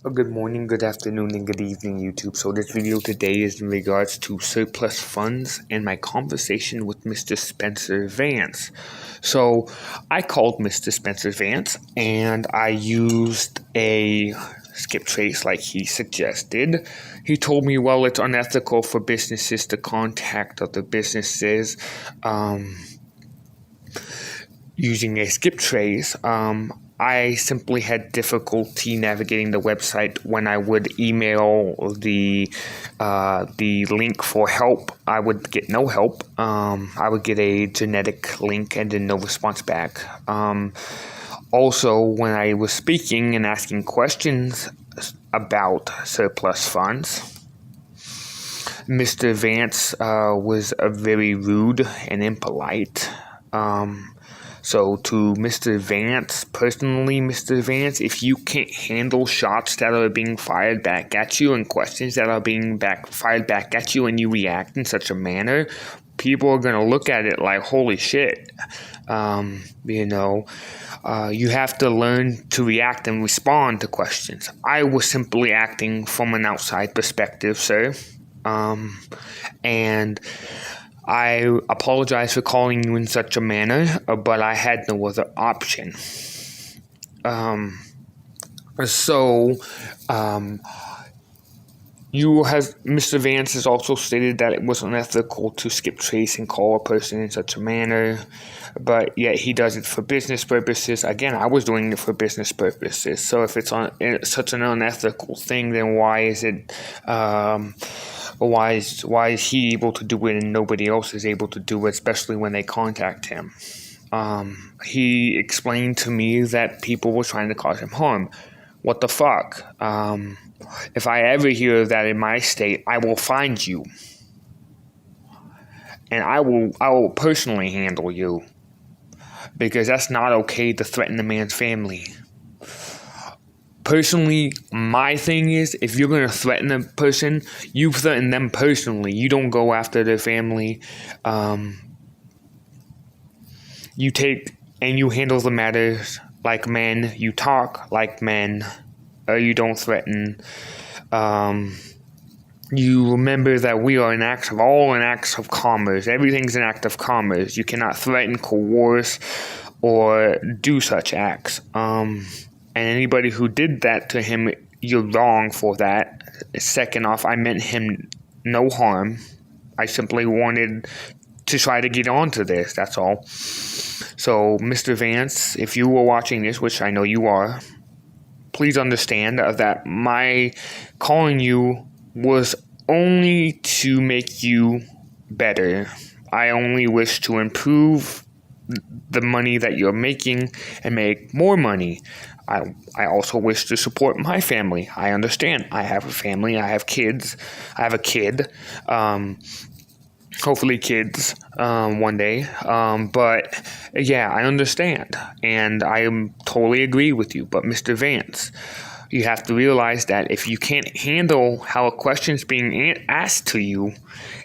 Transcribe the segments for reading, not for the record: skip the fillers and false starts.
Good morning, good afternoon, and good evening, YouTube. So this video today is in regards to surplus funds and my conversation with Mr. Spencer Vance. So I called Mr. Spencer Vance and I used a skip trace like he suggested. He told me, well, it's unethical for businesses to contact other businesses using a skip trace. I simply had difficulty navigating the website when I would email the link for help. I would get no help. I would get a genetic link and then no response back. Also, when I was speaking and asking questions about surplus funds, Mr. Vance was very rude and impolite. So to Mr. Vance, personally, Mr. Vance, if you can't handle shots that are being fired back at you and questions that are being fired back at you and you react in such a manner, people are going to look at it like, holy shit. You have to learn to react and respond to questions. I was simply acting from an outside perspective, sir. And I apologize for calling you in such a manner, but I had no other option. Mr. Vance has also stated that it was unethical to skip trace and call a person in such a manner, but yet he does it for business purposes. Again, I was doing it for business purposes. So if it's such an unethical thing, then why is it? Why is he able to do it and nobody else is able to do it, especially when they contact him? He explained to me that people were trying to cause him harm. What the fuck? If I ever hear of that in my state, I will find you. And I will personally handle you. Because that's not okay to threaten a man's family. Personally, my thing is, if you're going to threaten a person, you threaten them personally. You don't go after their family. You take and you handle the matters like men. You talk like men. You don't threaten. You remember that we are all an act of commerce. Everything's an act of commerce. You cannot threaten, coerce, or do such acts. And anybody who did that to him, you're wrong for that. Second off, I meant him no harm. I simply wanted to try to get onto this, that's all. So, Mr. Vance, if you were watching this, which I know you are, please understand that my calling you was only to make you better. I only wish to improve the money that you're making and make more money. I also wish to support my family. I understand. I have a family. I have kids. I have a kid. Hopefully kids one day. But yeah, I understand. And I totally agree with you. But Mr. Vance, you have to realize that if you can't handle how a question's being asked to you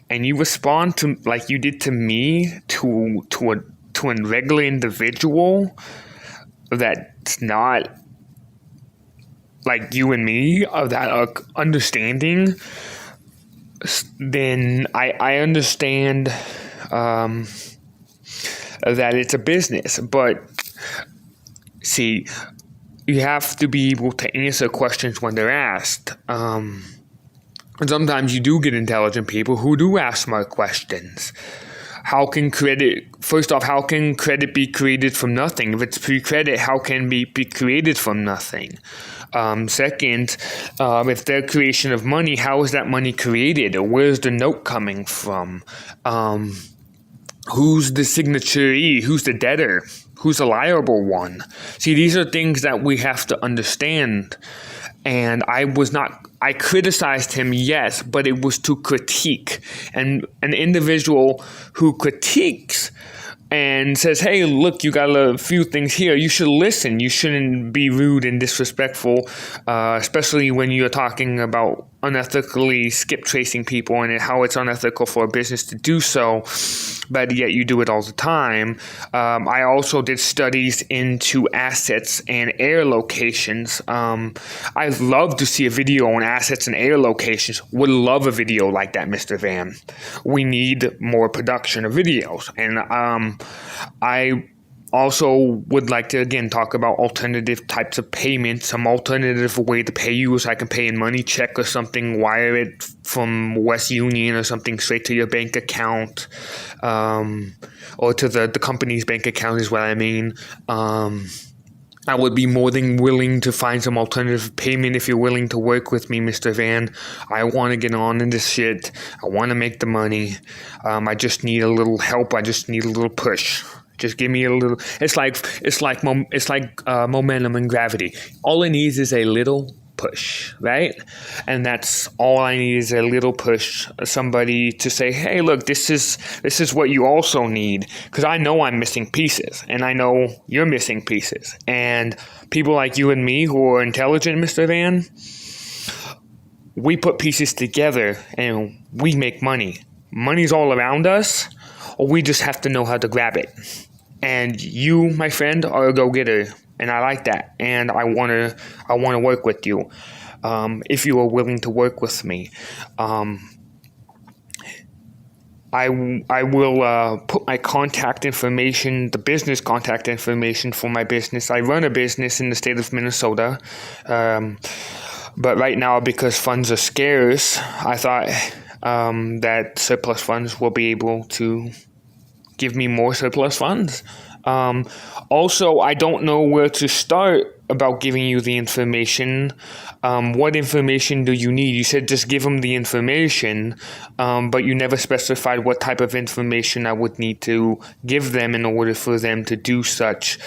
and you respond to like you did to me to a regular individual that's not like you and me, that are understanding, then I understand that it's a business. But see, you have to be able to answer questions when they're asked. And sometimes you do get intelligent people who do ask smart questions. How can credit be created from nothing? If it's pre-credit, how can it be created from nothing? Second, if their creation of money, how is that money created? Or where's the note coming from? Who's the signatory? Who's the debtor? Who's the liable one? See, these are things that we have to understand. And I criticized him, yes, but it was to critique. And an individual who critiques and says, hey, look, you got a few things here. You should listen. You shouldn't be rude and disrespectful, especially when you're talking about unethically skip tracing people and how it's unethical for a business to do so, but yet you do it all the time. I also did studies into assets and air locations. I'd love to see a video on assets and air locations. Would love a video like that, Mr. Vann. We need more production of videos. And I also would like to, again, talk about alternative types of payments. Some alternative way to pay you is I can pay in money, check or something, wire it from West Union or something straight to your bank account, or to the company's bank account is what I mean. I would be more than willing to find some alternative payment if you're willing to work with me, Mr. Vann. I want to get on in this shit. I want to make the money. I just need a little help. I just need a little push. Just give me a little. It's like momentum and gravity. All it needs is a little push, right? And that's all I need is a little push. Somebody to say, "Hey, look, this is what you also need." Because I know I'm missing pieces, and I know you're missing pieces. And people like you and me who are intelligent, Mr. Vann, we put pieces together and we make money. Money's all around us. Or we just have to know how to grab it. And you, my friend, are a go-getter, and I like that. And I wanna work with you, if you are willing to work with me. I will put my contact information, the business contact information for my business. I run a business in the state of Minnesota, but right now, because funds are scarce, I thought that surplus funds will be able to give me more surplus funds. Also, I don't know where to start about giving you the information. What information do you need? You said just give them the information, but you never specified what type of information I would need to give them in order for them to do such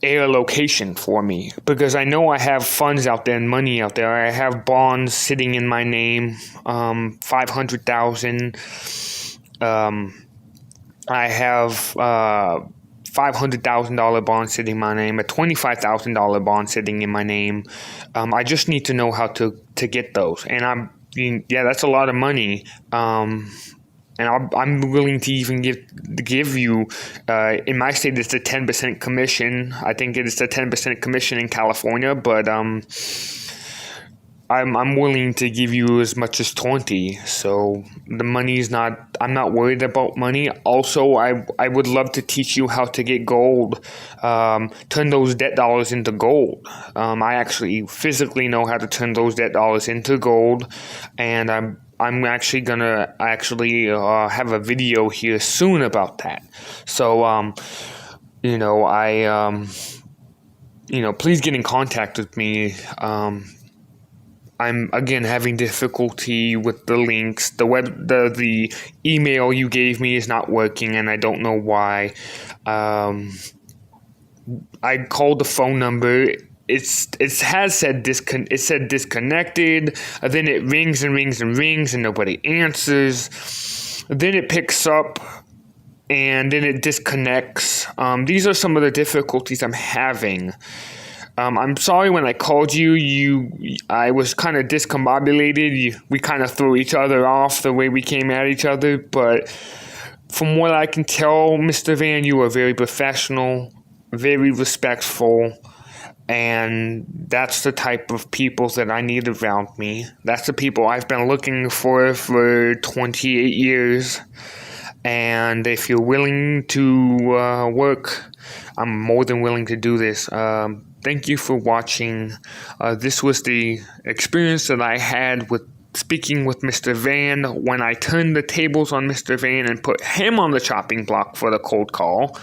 air location for me, because I know I have funds out there and money out there. I have bonds sitting in my name, $500,000. I have $500,000 bond sitting in my name, a $25,000 bond sitting in my name. I just need to know how to get those, and that's a lot of money. And I'm willing to even give you, in my state, it's a 10% commission. I think it's a 10% commission in California, but I'm willing to give you as much as 20. So the money is not. I'm not worried about money. Also, I would love to teach you how to get gold, turn those debt dollars into gold. I actually physically know how to turn those debt dollars into gold, and I'm actually gonna have a video here soon about that. So please get in contact with me. I'm again having difficulty with the links. The email you gave me is not working, and I don't know why. I called the phone number. It said disconnected. Then it rings and rings and rings, and nobody answers. Then it picks up, and then it disconnects. These are some of the difficulties I'm having. I'm sorry when I called you. I was kind of discombobulated. We kind of threw each other off the way we came at each other. But from what I can tell, Mr. Vann, you are very professional, very respectful, and that's the type of people that I need around me. That's the people I've been looking for 28 years. And if you're willing to work, I'm more than willing to do this. Thank you for watching. This was the experience that I had with speaking with Mr. Vann when I turned the tables on Mr. Vann and put him on the chopping block for the cold call.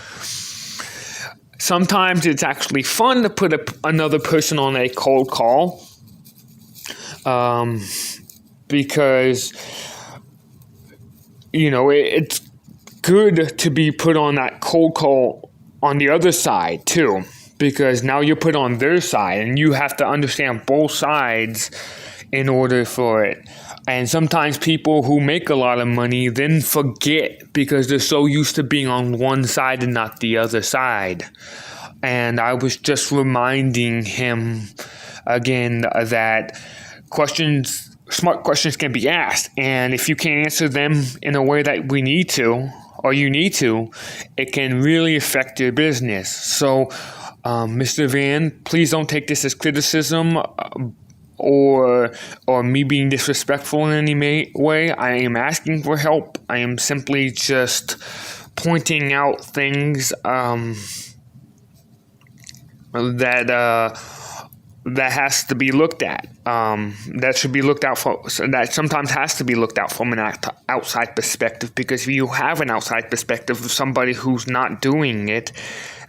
Sometimes it's actually fun to put another person on a cold call, because it's good to be put on that cold call on the other side too, because now you're put on their side and you have to understand both sides in order for it. And sometimes people who make a lot of money then forget because they're so used to being on one side and not the other side. And I was just reminding him again that smart questions can be asked. And if you can't answer them in a way that we need to, or you need to, it can really affect your business. So, Mr. Vann, please don't take this as criticism or me being disrespectful in any way. I am asking for help. I am simply just pointing out things that has to be looked at. That should be looked out for. So that sometimes has to be looked out from an outside perspective, because if you have an outside perspective of somebody who's not doing it,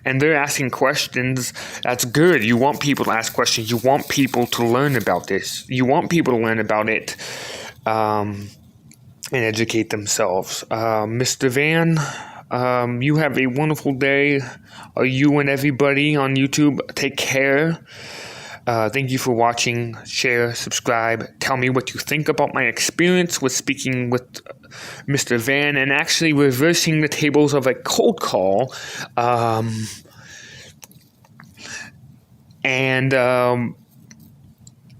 and they're asking questions, that's good. You want people to ask questions. You want people to learn about this. You want people to learn about it and educate themselves. Mr. Vann, you have a wonderful day. You and everybody on YouTube, take care. Thank you for watching. Share, subscribe. Tell me what you think about my experience with speaking with Mr. Vann and actually reversing the tables of a cold call. And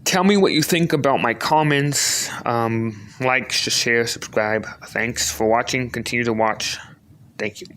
tell me what you think about my comments. Like, share, subscribe. Thanks for watching. Continue to watch. Thank you.